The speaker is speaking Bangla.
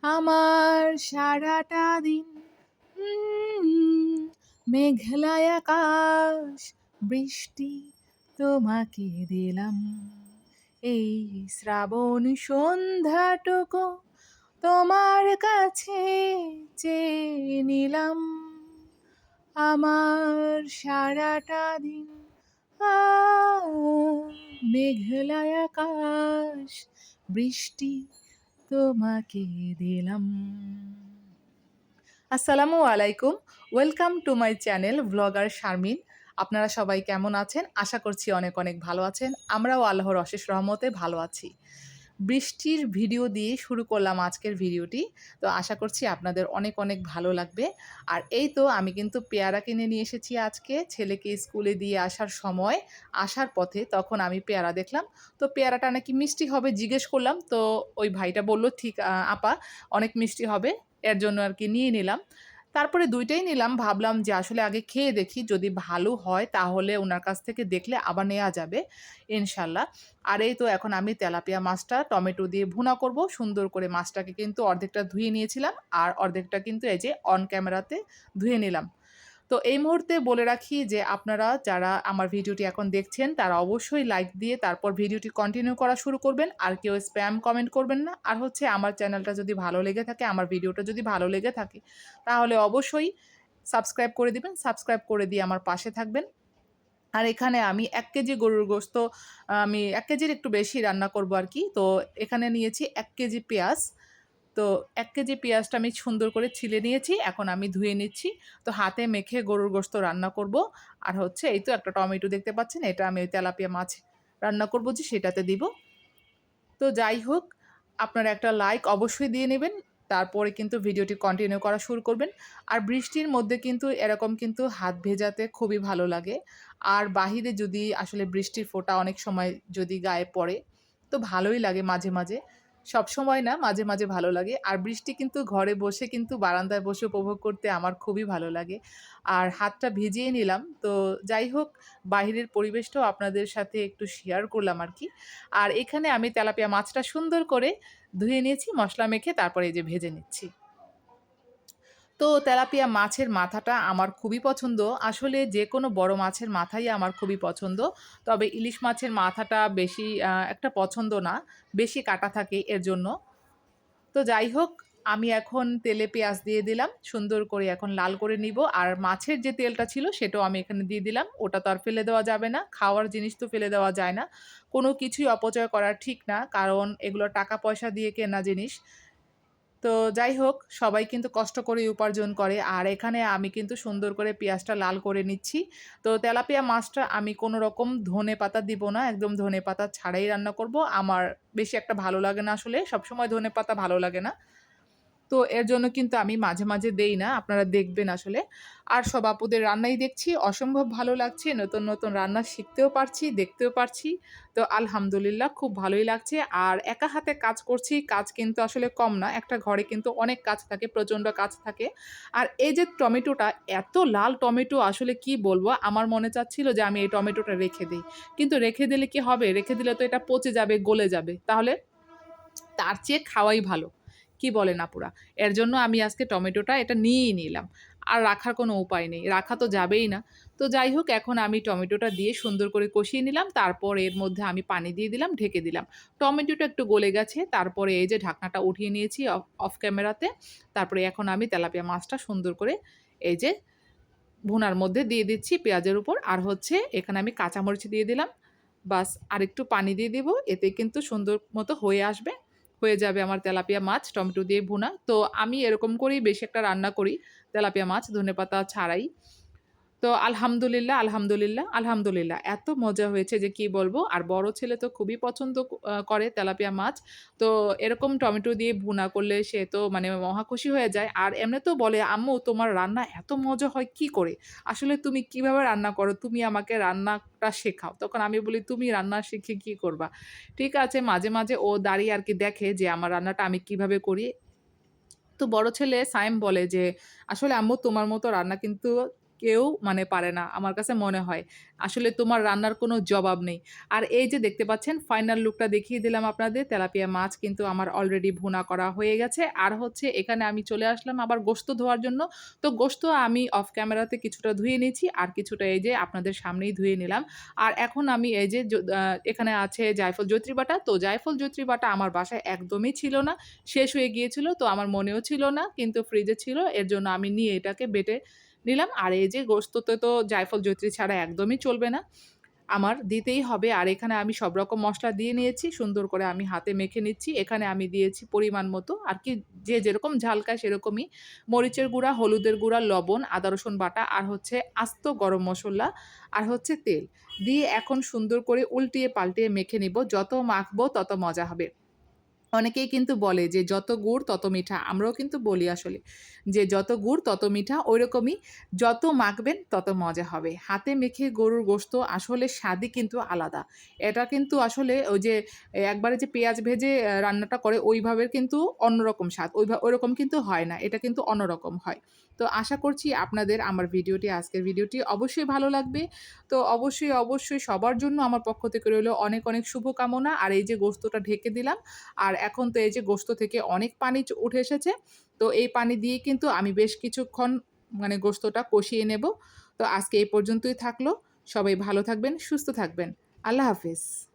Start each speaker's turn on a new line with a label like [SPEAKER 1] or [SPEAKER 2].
[SPEAKER 1] আমার সারাটা দিন মেঘলা আকাশ, বৃষ্টি তোমাকে দিলাম। এই শ্রাবণ সন্ধ্যাটুকু তোমার কাছে চেয়ে নিলাম। আমার সারাটা দিন আ মেঘলা আকাশ, বৃষ্টি তোমাকে দিলাম। আসসালামু আলাইকুম। Welcome to my channel blogger Sharmin. আপনারা সবাই কেমন আছেন? আশা করছি অনেক অনেক ভালো আছেন। আমরাও আল্লাহর অশেষ রহমতে ভালো আছি। বৃষ্টির ভিডিও দিয়ে শুরু করলাম আজকের ভিডিওটি। তো আশা করছি আপনাদের অনেক অনেক ভালো লাগবে। আর এই তো আমি কিন্তু পেয়ারা কিনে নিয়ে এসেছি আজকে। ছেলেকে স্কুলে দিয়ে আসার সময়, আসার পথে তখন আমি পেয়ারা দেখলাম। তো পেয়ারাটা নাকি মিষ্টি হবে জিজ্ঞেস করলাম। তো ওই ভাইটা বলল, ঠিক আপা, অনেক মিষ্টি হবে। এর জন্য আর কি নিয়ে নিলাম। তারপরে ২ টাই নিলাম। ভাবলাম যে আসলে আগে খেয়ে দেখি, যদি ভালো হয় তাহলে উনার কাছ থেকে দেখলে আবার নেয়া যাবে ইনশাল্লাহ। আর এই তো এখন আমি তেলাপিয়া মাছটা টমেটো দিয়ে ভুনা করব। সুন্দর করে মাছটাকে কিন্তু অর্ধেকটা ধুয়ে নিয়েছিলাম, আর অর্ধেকটা কিন্তু এই যে অন ক্যামেরাতে ধুয়ে নিলাম। তো এই মুহূর্তে বলে রাখি যে আপনারা যারা আমার ভিডিওটি এখন দেখছেন তারা অবশ্যই লাইক দিয়ে তারপর ভিডিওটি কন্টিনিউ করা শুরু করবেন। আর কেউ স্প্যাম কমেন্ট করবেন না। আর হচ্ছে আমার চ্যানেলটা যদি ভালো লেগে থাকে, আমার ভিডিওটা যদি ভালো লেগে থাকে, তাহলে অবশ্যই সাবস্ক্রাইব করে দিবেন। সাবস্ক্রাইব করে দিয়ে আমার পাশে থাকবেন। আর এখানে আমি ১ কেজি গরুর গোশত, আমি ১ কেজির একটু বেশি রান্না করব আর কি। তো এখানে নিয়েছি ১ কেজি পেঁয়াজ। তো ১ কেজি পেঁয়াজটা আমি সুন্দর করে ছিলে নিয়েছি। এখন আমি ধুয়ে নিচ্ছি। তো হাতে মেখে গরুর গোশত রান্না করব। আর হচ্ছে এই তো একটা টমেটো দেখতে পাচ্ছেন, এটা আমি ওই তেলাপিয়া মাছ রান্না করব যে সেটাতে দিব। তো যাই হোক, আপনারা একটা লাইক অবশ্যই দিয়ে নেবেন। তারপরে কিন্তু ভিডিওটি কন্টিনিউ করা শুরু করবেন। আর বৃষ্টির মধ্যে কিন্তু এরকম কিন্তু হাত ভেজাতে খুবই ভালো লাগে। আর বাহিরে যদি আসলে বৃষ্টির ফোঁটা অনেক সময় যদি গায়ে পড়ে, তো ভালোই লাগে মাঝে, মাঝে। সবসময় না, মাঝে, মাঝে ভালো লাগে। আর বৃষ্টি কিন্তু ঘরে বসে কিন্তু বারান্দায় বসে উপভোগ করতে আমার খুবই ভালো লাগে। আর হাতটা ভিজিয়ে নিলাম। তো যাই হোক, বাহিরের পরিবেশটাও আপনাদের সাথে একটু শেয়ার করলাম আর কি। আর এখানে আমি তেলাপিয়া মাছটা সুন্দর করে ধুয়ে নিয়েছি, মসলা মেখে তারপরে এই যে ভেজে নিচ্ছি। তো তেলাপিয়া মাছের মাথাটা আমার খুবই পছন্দ। আসলে যেকোনো বড় মাছের মাথাই আমার খুবই পছন্দ। তবে ইলিশ মাছের মাথাটা বেশি একটা পছন্দ না। বেশি কাটা থাকে এর জন্য। তো যাই হোক, আমি এখন তেলে পেঁয়াজ দিয়ে দিলাম। সুন্দর করে এখন লাল করে নিব। আর মাছের যে তেলটা ছিল সেটাও আমি এখানে দিয়ে দিলাম। ওটা তো আর ফেলে দেওয়া যাবে না। খাওয়ার জিনিস তো ফেলে দেওয়া যায় না। কোনো কিছুই অপচয় করা ঠিক না। কারণ এগুলো টাকা পয়সা দিয়ে কেনা জিনিস। তো যাই হোক, সবাই কিন্তু কষ্ট করেই উপার্জন করে। আর এখানে আমি কিন্তু সুন্দর করে পেঁয়াজটা লাল করে নিচ্ছি। তো তেলাপিয়া মাছটা আমি কোনো রকম ধনেপাতা দিব না। একদম ধনেপাতা ছাড়াই রান্না করব। আমার বেশি একটা ভালো লাগে না আসলে। সবসময় ধনেপাতা ভালো লাগে না। তো এর জন্য কিন্তু আমি মাঝে, মাঝে দেই না। আপনারা দেখবেন আসলে। আর সব আপুদের রান্নাই দেখছি অসম্ভব ভালো লাগছে। নতুন, নতুন রান্না শিখতেও পারছি, দেখতেও পারছি। তো আলহামদুলিল্লাহ খুব ভালোই লাগছে। আর একা হাতে কাজ করছি, কাজ কিন্তু আসলে কম না। একটা ঘরে কিন্তু অনেক কাজ থাকে, প্রচণ্ড কাজ থাকে। আর এই যে টমেটোটা, এত লাল টমেটো আসলে কি বলবো? আমার মনে চাচ্ছিল যে আমি এই টমেটোটা রেখে দেই। কিন্তু রেখে দিলে কি হবে? রেখে দিলে তো এটা পচে যাবে, গলে যাবে। তাহলে তার চেয়ে খাওয়াই ভালো। কি বলেন আপুরা? এর জন্য আমি আজকে টমেটোটা এটা নিয়েই নিলাম। আর রাখার কোনো উপায় নেই। রাখা তো যাবেই না। তো যাই হোক, এখন আমি টমেটোটা দিয়ে সুন্দর করে কষিয়ে নিলাম। তারপর এর মধ্যে আমি পানি দিয়ে দিলাম, ঢেকে দিলাম। টমেটোটা একটু গলে গেছে। তারপরে এই যে ঢাকনাটা উঠিয়ে নিয়েছি অফ ক্যামেরাতে। তারপরে এখন আমি তেলাপিয়া মাছটা সুন্দর করে এই যে ভুনার মধ্যে দিয়ে দিচ্ছি পেঁয়াজের উপর। আর হচ্ছে এখানে আমি কাঁচামরিচ দিয়ে দিলাম। বাস আরেকটু পানি দিয়ে দিব। এতে কিন্তু সুন্দর মতো হয়ে আসবে। হয়ে যাবে আমার তেলাপিয়া মাছ টমেটো দিয়ে ভুনা। তো আমি এরকম করেই বেশি একটা রান্না করি তেলাপিয়া মাছ ধনেপাতা ছাড়াই। তো আলহামদুলিল্লাহ, আলহামদুলিল্লাহ, আলহামদুলিল্লাহ। এত মজা হয়েছে যে কি বলবো। আর বড় ছেলে তো খুবই পছন্দ করে তেলাপিয়া মাছ। তো এরকম টমেটো দিয়ে ভুনা করলে সে তো মানে মহা খুশি হয়ে যায়। আর এমনিতেও বলে, "আম্মু তোমার রান্না এত মজা হয় কি করে? আসলে তুমি কিভাবে রান্না করো? তুমি আমাকে রান্নাটা শেখাও।" তখন আমি বলি, "তুমি রান্না শিখে কি করবা?" ঠিক আছে, মাঝে, মাঝে ও দাঁড়িয়ে আর কি দেখে যে আমার রান্নাটা আমি কিভাবে করি। তো বড় ছেলে সায়েম বলে যে, "আসলে আম্মু তোমার মতো রান্না কিন্তু কেউ মানে পারে না। আমার কাছে মনে হয়। আসলে তোমার রান্নার কোনো জবাব নেই। আর এই যে দেখতে পাচ্ছেন ফাইনাল লুকটা দেখিয়ে দিলাম আপনাদের। তেলাপিয়া মাছ কিন্তু আমার অলরেডি ভুনা করা হয়ে গেছে। আর হচ্ছে এখানে আমি চলে আসলাম আবার গোশত ধোয়ার জন্য। তো গোশত আমি অফ ক্যামেরাতে কিছুটা ধুয়ে নিয়েছি। আর কিছুটা এই যে আপনাদের সামনেই ধুয়ে নিলাম। আর এখন আমি এই যে এখানে আছে জায়ফল জয়িত্রী বাটা। তো জায়ফল জয়িত্রী বাটা আমার বাসায় একদমই ছিল না। শেষ হয়ে গিয়েছিল। তো আমার মনেও ছিল না। কিন্তু ফ্রিজে ছিল। এর জন্য আমি নিয়ে এটাকে বেটে নিলাম। আর এই যে গোশততে তো জায়ফল জয়িত্রী ছাড়া একদমই চলবে না। আমার দিতেই হবে। আর এখানে আমি সব রকম মসলা দিয়ে নিয়েছি। সুন্দর করে আমি হাতে মেখে নিচ্ছি। এখানে আমি দিয়েছি পরিমাণ মতো আর কি যে যেরকম ঝাল খায় সেরকমই মরিচের গুঁড়া, হলুদের গুঁড়া, লবণ, আদা রসুন বাটা আর হচ্ছে আস্ত গরম মসলা আর হচ্ছে তেল। দিয়ে এখন সুন্দর করে উল্টিয়ে পাল্টিয়ে মেখে নিব। যত মাখবো তত মজা হবে। অনেকেই কিন্তু বলে যে যত গুড় তত মিঠা। আমরাও কিন্তু বলি আসলে যে যত গুড় তত মিঠা। ঐরকমই যত মাখবেন তত মজা হবে। হাতে মেখে গরুর গোশত আসলে স্বাদই কিন্তু আলাদা। এটা কিন্তু আসলে ওই যে একবারে যে পেঁয়াজ ভেজে রান্নাটা করে ওইভাবে কিন্তু অন্যরকম স্বাদ। ওইরকম কিন্তু হয় না। এটা কিন্তু অন্যরকম হয়। তো আশা করছি আপনাদের আমার আজকের ভিডিওটি অবশ্যই ভালো লাগবে। তো অবশ্যই সবার জন্য আমার পক্ষ থেকে রইলো অনেক, অনেক শুভকামনা। আর এই যে গোশতটা ঢেকে দিলাম। আর এখন তো এই যে গোশত থেকে অনেক পানি উঠে এসেছে। তো এই পানি দিয়ে কিন্তু আমি বেশ কিছুক্ষণ মানে গোশতটা কষিয়ে নেব। তো আজকে এই পর্যন্তই থাকলো। সবাই ভালো থাকবেন, সুস্থ থাকবেন। আল্লাহ হাফেজ।